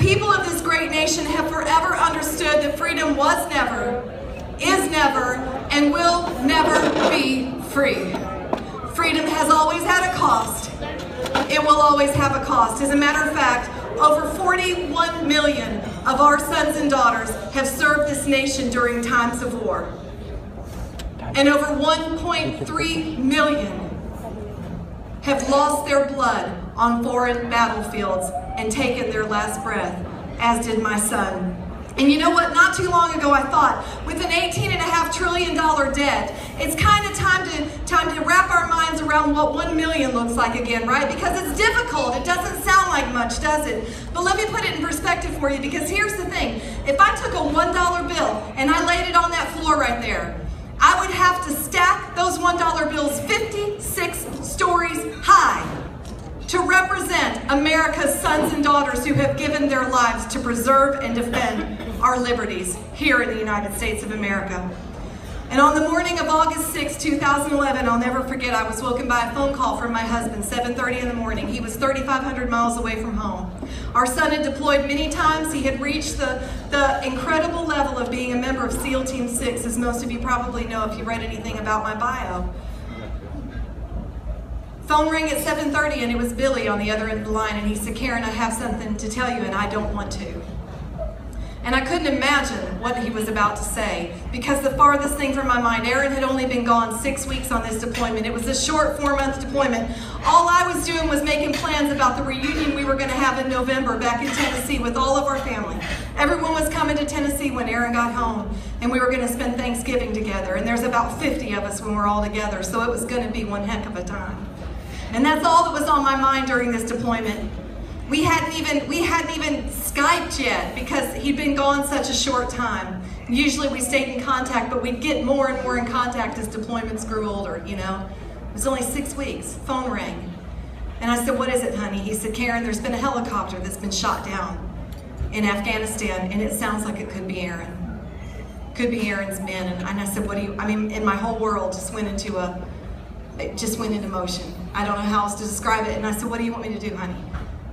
people of this great nation have forever understood that freedom was never, is never, and will never be free. Freedom has always had a cost. It will always have a cost. As a matter of fact, over 41 million of our sons and daughters have served this nation during times of war. And over 1.3 million have lost their blood on foreign battlefields and taken their last breath, as did my son. And you know what? Not too long ago I thought, with an $18.5 trillion debt, it's kind of time to wrap our minds around what 1 million looks like again, right? Because it's difficult. It doesn't sound like much, does it? But let me put it in perspective for you, because here's the thing. If I took a $1 bill and I laid it on that floor right there, I would have to stack those $1 bills 56 stories high to represent America's sons and daughters who have given their lives to preserve and defend our liberties here in the United States of America. And on the morning of August 6, 2011, I'll never forget, I was woken by a phone call from my husband, 7:30 in the morning. He was 3,500 miles away from home. Our son had deployed many times. He had reached the incredible level of being a member of SEAL Team 6, as most of you probably know if you read anything about my bio. Phone rang at 7:30 and it was Billy on the other end of the line, and he said, "Karen, I have something to tell you and I don't want to." And I couldn't imagine what he was about to say, because the farthest thing from my mind, Aaron had only been gone 6 weeks on this deployment. It was a short 4-month deployment. All I was doing was making plans about the reunion we were going to have in November back in Tennessee with all of our family. Everyone was coming to Tennessee when Aaron got home, and we were going to spend Thanksgiving together. And there's about 50 of us when we're all together, so it was going to be one heck of a time. And that's all that was on my mind during this deployment. We hadn't even Skyped yet, because he'd been gone such a short time. Usually we stayed in contact, but we'd get more and more in contact as deployments grew older, you know. It was only 6 weeks. Phone rang. And I said, "What is it, honey?" He said, "Karen, there's been a helicopter that's been shot down in Afghanistan, and it sounds like it could be Aaron. Could be Aaron's men." And I said, "What do you," I mean, and my whole world just went into motion. I don't know how else to describe it. And I said, "What do you want me to do, honey?"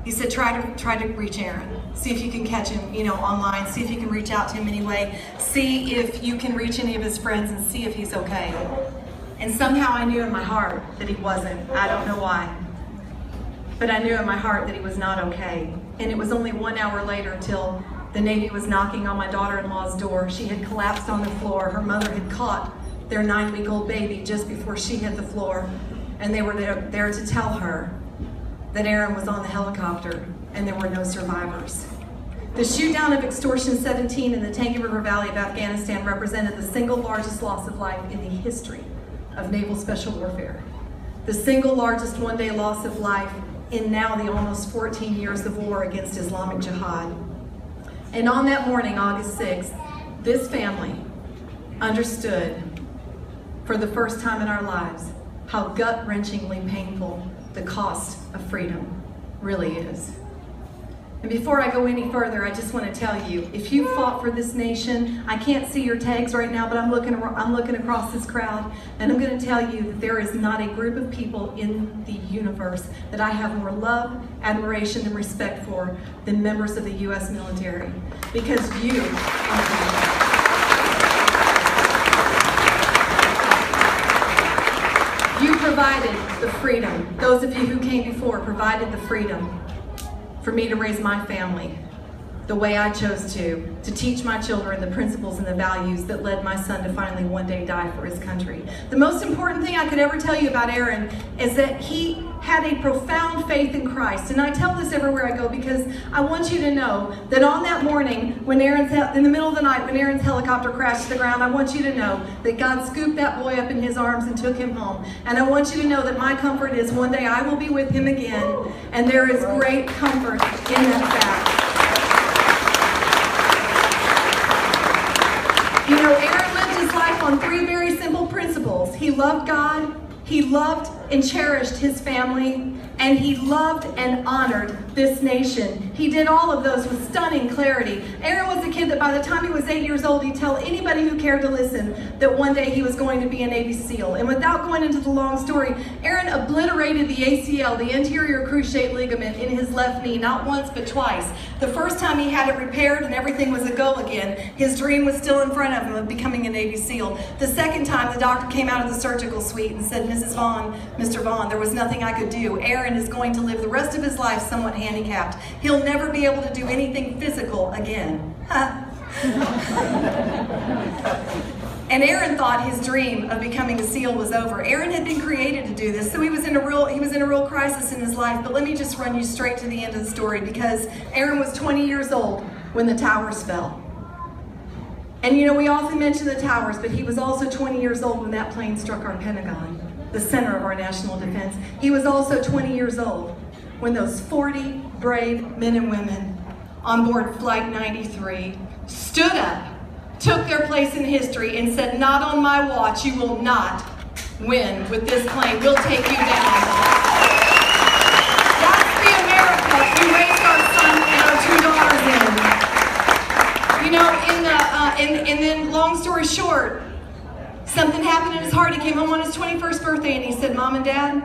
He said, try to reach Aaron. See if you can catch him, you know, online. See if you can reach out to him anyway. See if you can reach any of his friends and see if he's okay." And somehow I knew in my heart that he wasn't. I don't know why. But I knew in my heart that he was not okay. And it was only 1 hour later till the Navy was knocking on my daughter-in-law's door. She had collapsed on the floor. Her mother had caught their 9-week-old baby just before she hit the floor. And they were there to tell her that Aaron was on the helicopter and there were no survivors. The shoot-down of Extortion 17 in the Tangi River Valley of Afghanistan represented the single largest loss of life in the history of naval special warfare. The single largest one-day loss of life in now the almost 14 years of war against Islamic Jihad. And on that morning, August 6th, this family understood for the first time in our lives how gut-wrenchingly painful the cost of freedom really is. And before I go any further, I just want to tell you, if you fought for this nation, I can't see your tags right now, but I'm looking across this crowd, and I'm going to tell you that there is not a group of people in the universe that I have more love, admiration, and respect for than members of the U.S. military, because you are You provided the freedom. Those of you who came before provided the freedom for me to raise my family the way I chose to teach my children the principles and the values that led my son to finally one day die for his country. The most important thing I could ever tell you about Aaron is that he had a profound faith in Christ. And I tell this everywhere I go because I want you to know that on that morning, when in the middle of the night, when Aaron's helicopter crashed to the ground, I want you to know that God scooped that boy up in his arms and took him home. And I want you to know that my comfort is one day I will be with him again, and there is great comfort in that fact. You know, Aaron lived his life on 3 very simple principles. He loved God, he loved and cherished his family, and he loved and honored this nation. He did all of those with stunning clarity. Aaron was a kid that by the time he was 8 years old, he'd tell anybody who cared to listen that one day he was going to be a Navy SEAL. And without going into the long story, Aaron obliterated the ACL, the anterior cruciate ligament, in his left knee, not once but twice. The first time he had it repaired and everything was a go again. His dream was still in front of him of becoming a Navy SEAL. The second time, the doctor came out of the surgical suite and said, Mrs. Vaughn, Mr. Vaughn, there was nothing I could do. Aaron is going to live the rest of his life somewhat handicapped. He'll never be able to do anything physical again. And Aaron thought his dream of becoming a SEAL was over. Aaron had been created to do this, so he was in a real crisis in his life. But let me just run you straight to the end of the story, because Aaron was 20 years old when the towers fell. And you know, we often mention the towers, but he was also 20 years old when that plane struck our Pentagon, the center of our national defense. He was also 20 years old when those 40 brave men and women on board Flight 93 stood up, took their place in history, and said, not on my watch, you will not win with this plane. We'll take you down. That's the America we raised our son and our 2 daughters in. You know, and then long story short, something happened in his heart. He came home on his 21st birthday and he said, Mom and Dad,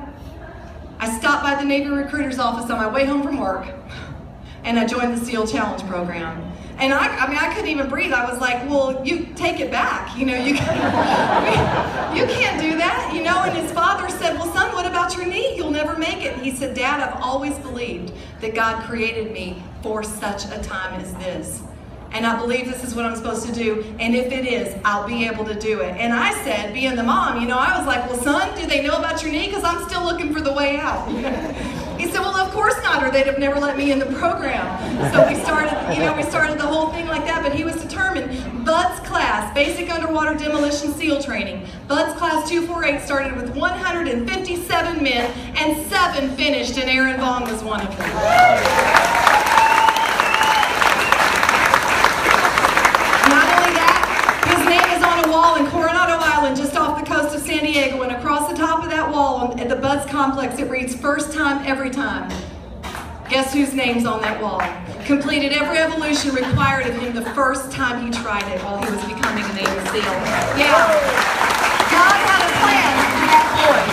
I stopped by the Navy recruiter's office on my way home from work, and I joined the SEAL Challenge program. And I couldn't even breathe. I was like, well, you take it back. You know, you can't do that, you know. And his father said, well, son, what about your knee? You'll never make it. And he said, Dad, I've always believed that God created me for such a time as this. And I believe this is what I'm supposed to do. And if it is, I'll be able to do it. And I said, being the mom, you know, I was like, well, son, do they know about your knee? Because I'm still looking for the way out. He said, well, of course not, or they'd have never let me in the program. So we started the whole thing like that, but he was determined. Bud's class, Basic Underwater Demolition SEAL Training, Bud's class 248 started with 157 men, and 7 finished, and Aaron Vaughn was one of them. In Coronado Island, just off the coast of San Diego, and across the top of that wall at the Bud's complex, it reads, first time, every time. Guess whose name's on that wall? Completed every evolution required of him the first time he tried it while he was becoming a Navy SEAL. Yeah. God had a plan for that boy.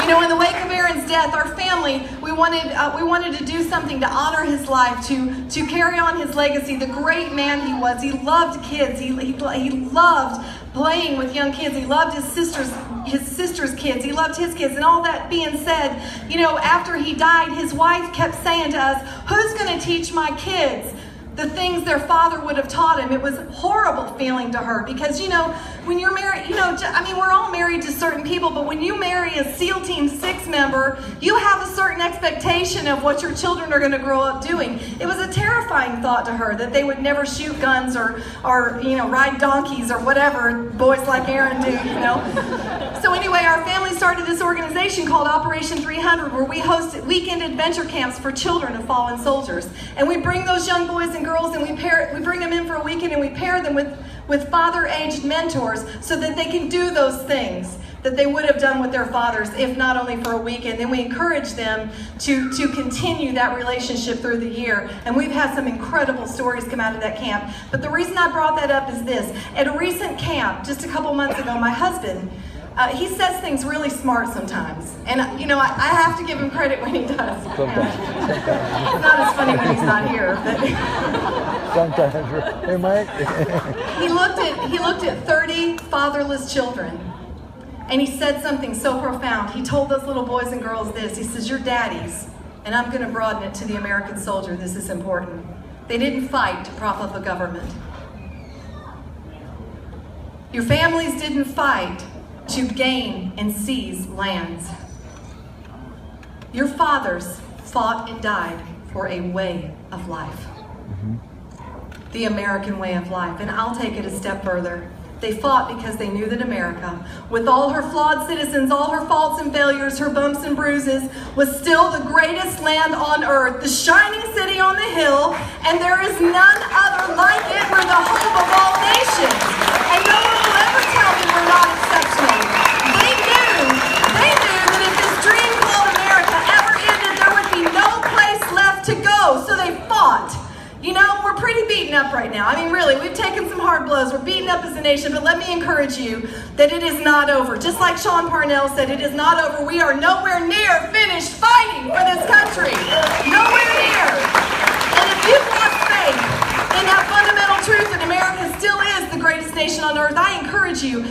You know, in the wake of Aaron's death, our family, we wanted to do something to honor his life, to carry on his legacy. The great man he was. He loved kids. He loved playing with young kids. He loved his sister's kids. He loved his kids. And all that being said, you know, after he died, his wife kept saying to us, who's going to teach my kids the things their father would have taught him? It was a horrible feeling to her, because, you know, when you're married, you know, I mean, we're all married to certain people, but when you marry a SEAL Team 6 member, you have a certain expectation of what your children are going to grow up doing. It was a terrifying thought to her that they would never shoot guns or you know, ride donkeys or whatever boys like Aaron do, you know. So anyway, our family started this organization called Operation 300, where we hosted weekend adventure camps for children of fallen soldiers. And we bring those young boys and girls and we bring them in for a weekend, and we pair them with father-aged mentors so that they can do those things that they would have done with their fathers, if not only for a weekend. Then we encourage them to continue that relationship through the year. And we've had some incredible stories come out of that camp. But the reason I brought that up is this. At a recent camp, just a couple months ago, my husband, he says things really smart sometimes. And, you know, I have to give him credit when he does. It's not as funny when he's not here. But sometimes. Hey, Mike. He looked at 30 fatherless children, and he said something so profound. He told those little boys and girls this. He says, you're daddies, and I'm going to broaden it to the American soldier. This is important. They didn't fight to prop up a government. Your families didn't fight to gain and seize lands. Your fathers fought and died for a way of life. The American way of life. And I'll take it a step further. They fought because they knew that America, with all her flawed citizens, all her faults and failures, her bumps and bruises, was still the greatest land on earth, the shining city on the hill, and there is none other like it. We're the hope of all nations. And no one will ever tell me we're not exceptional. They knew that if this dream called America ever ended, there would be no place left to beaten up right now. I mean, really, we've taken some hard blows. We're beaten up as a nation, but let me encourage you that it is not over. Just like Sean Parnell said, it is not over. We are nowhere near finished fighting for this country. Nowhere near. And if you've lost faith in that fundamental truth that America still is the greatest nation on earth, I encourage you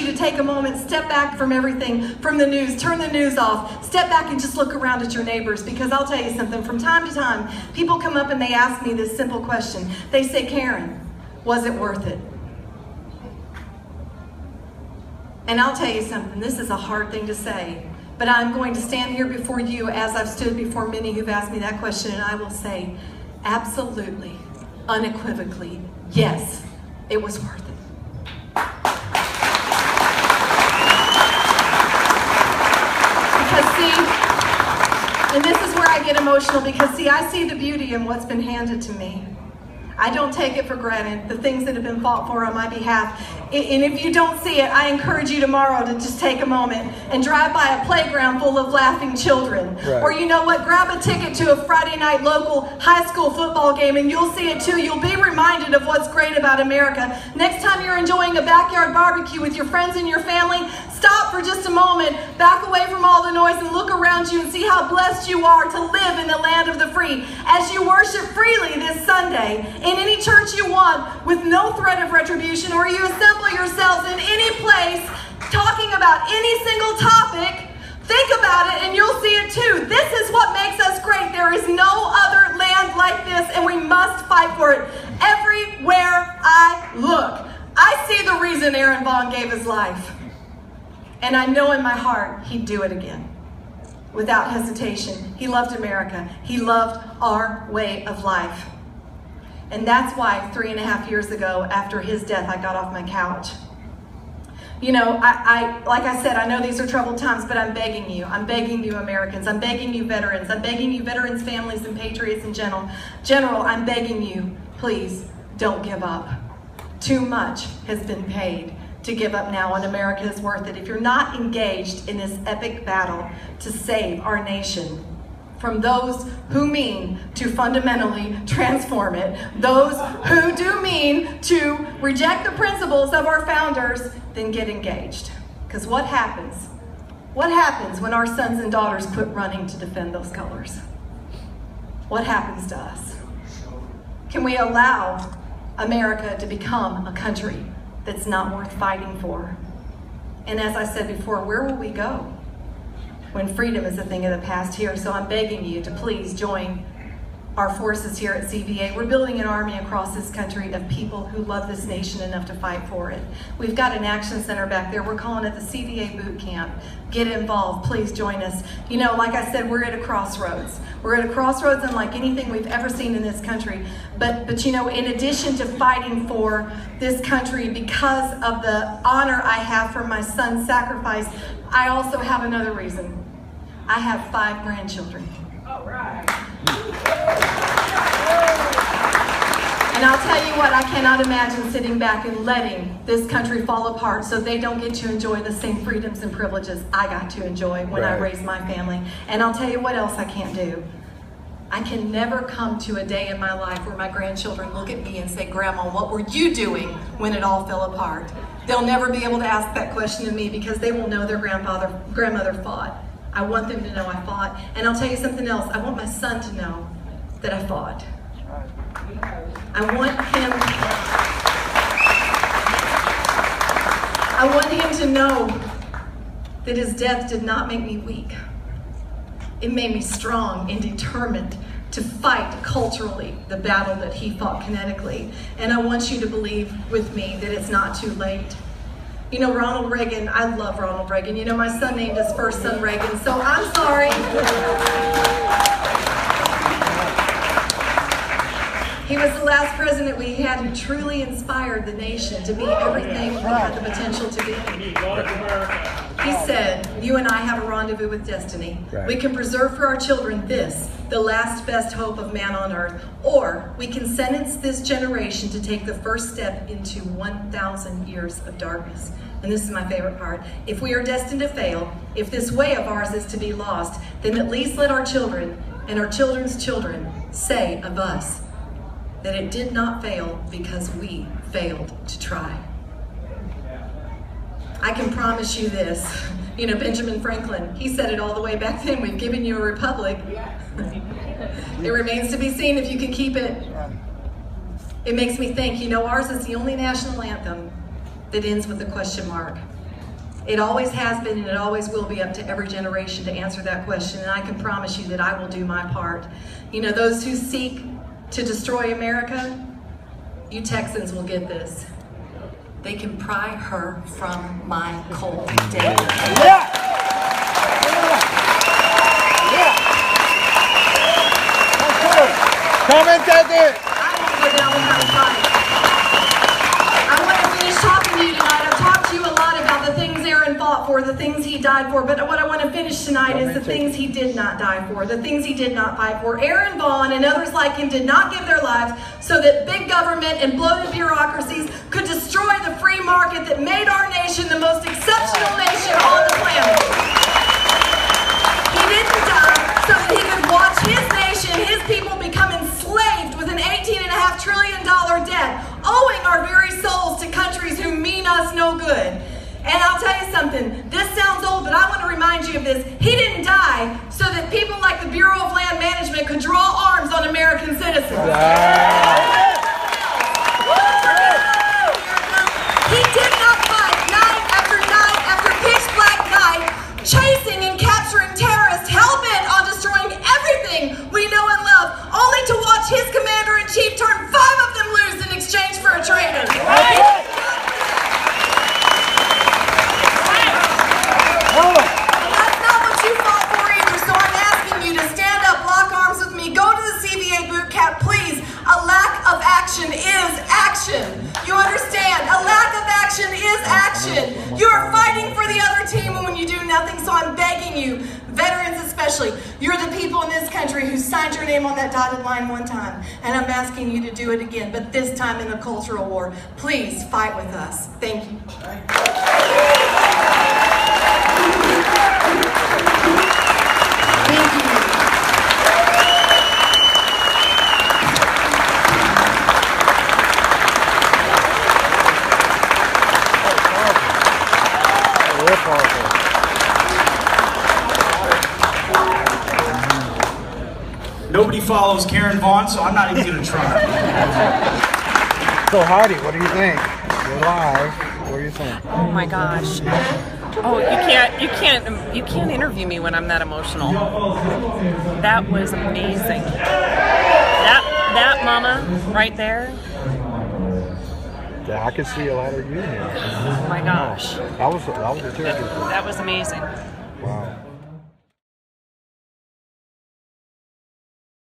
to take a moment, step back from everything, from the news, turn the news off, step back and just look around at your neighbors, because I'll tell you something, from time to time, people come up and they ask me this simple question. They say, Karen, was it worth it? And I'll tell you something, this is a hard thing to say, but I'm going to stand here before you as I've stood before many who've asked me that question, and I will say, absolutely, unequivocally, yes, it was worth it. Because see, and this is where I get emotional, because see, I see the beauty in what's been handed to me. I don't take it for granted, the things that have been fought for on my behalf. And if you don't see it, I encourage you tomorrow to just take a moment and drive by a playground full of laughing children. Right. Or you know what, grab a ticket to a Friday night local high school football game and you'll see it too. You'll be reminded of what's great about America. Next time you're enjoying a backyard barbecue with your friends and your family, stop for just a moment, back away from all the noise and look around you and see how blessed you are to live in the land of the free. As you worship freely this Sunday, in any church you want, with no threat of retribution, or you assemble yourselves in any place talking about any single topic, think about it and you'll see it too. This is what makes us great. There is no other land like this, and we must fight for it. Everywhere I look, I see the reason Aaron Vaughn gave his life. And I know in my heart he'd do it again, without hesitation. He loved America. He loved our way of life. And that's why 3.5 years ago, after his death, I got off my couch. You know, like I said, I know these are troubled times, but I'm begging you, Americans, I'm begging you, veterans, I'm begging you, veterans, families, and patriots in general, I'm begging you, please don't give up. Too much has been paid to give up now, and America is worth it. If you're not engaged in this epic battle to save our nation from those who mean to fundamentally transform it, those who do mean to reject the principles of our founders, then get engaged. Because what happens? What happens when our sons and daughters quit running to defend those colors? What happens to us? Can we allow America to become a country that's not worth fighting for? And as I said before, where will we go when freedom is a thing of the past here? So I'm begging you to please join our forces here at CVA. We're building an army across this country of people who love this nation enough to fight for it. We've got an action center back there. We're calling it the CVA Boot Camp. Get involved. Please join us. You know, like I said, we're at a crossroads. We're at a crossroads unlike anything we've ever seen in this country. But you know, in addition to fighting for this country because of the honor I have for my son's sacrifice, I also have another reason. I have 5 grandchildren. All right. And I'll tell you what, I cannot imagine sitting back and letting this country fall apart so they don't get to enjoy the same freedoms and privileges I got to enjoy when I raised my family. And I'll tell you what else I can't do. I can never come to a day in my life where my grandchildren look at me and say, Grandma, what were you doing when it all fell apart? They'll never be able to ask that question of me because they will know their grandmother fought. I want them to know I fought. And I'll tell you something else. I want my son to know that I fought. I want him to know that his death did not make me weak. It made me strong and determined to fight culturally the battle that he fought kinetically. And I want you to believe with me that it's not too late. You know, Ronald Reagan, I love Ronald Reagan. You know, my son named his first son Reagan, so I'm sorry. He was the last president we had who truly inspired the nation to be everything we had the potential to be. He said, you and I have a rendezvous with destiny. We can preserve for our children this, the last best hope of man on earth, or we can sentence this generation to take the first step into 1,000 years of darkness. And this is my favorite part. If we are destined to fail, if this way of ours is to be lost, then at least let our children and our children's children say of us, that it did not fail because we failed to try. I can promise you this, you know, Benjamin Franklin, he said it all the way back then, we've given you a republic. It remains to be seen if you can keep it. It makes me think, you know, ours is the only national anthem that ends with a question mark. It always has been and it always will be up to every generation to answer that question, and I can promise you that I will do my part. You know, those who seek to destroy America, you Texans will get this. They can pry her from my cold day. Yeah! Comment that there. I won't go down without a fight. I want to finish talking to you tonight. I've talked to you a lot about the things Aaron fought for, the things he died for, but what I want to finish tonight is the things he did not die for, the things he did not fight for. Aaron Vaughn and others like him did not give their lives so that big government and bloated bureaucracies could destroy the free market that made our nation the most exceptional nation on the planet. He didn't die so that he could watch his nation, his people become enslaved with an $18.5 trillion debt, owing our very souls to countries who mean us no good. And I'll tell you something, this sounds old, but I want to remind you of this. He didn't die so that people like the Bureau of Land Management could draw arms on American citizens. He did not fight night after night after pitch black night, chasing and capturing terrorists, hell-bent on destroying everything we know and love, only to watch his commander-in-chief turn 5 of them loose in exchange for a traitor. That's not what you fought for either, so I'm asking you to stand up, lock arms with me, go to the CVA boot camp, please. A lack of action is action. You understand? A lack of action is action. You are fighting for the other team when you do nothing, so I'm begging you, veterans especially, you're the people in this country who signed your name on that dotted line one time, and I'm asking you to do it again, but this time in a cultural war. Please fight with us. Thank you. Thank you. Nobody follows Karen Vaughn, so I'm not even going to try. So Heidi, what do you think? You're live. What do you think? Oh my gosh. Oh, you can't interview me when I'm that emotional. That was amazing. That mama right there. Yeah, I could see a lot of you here. Oh my gosh. That was a tearjerker. That was amazing. Wow.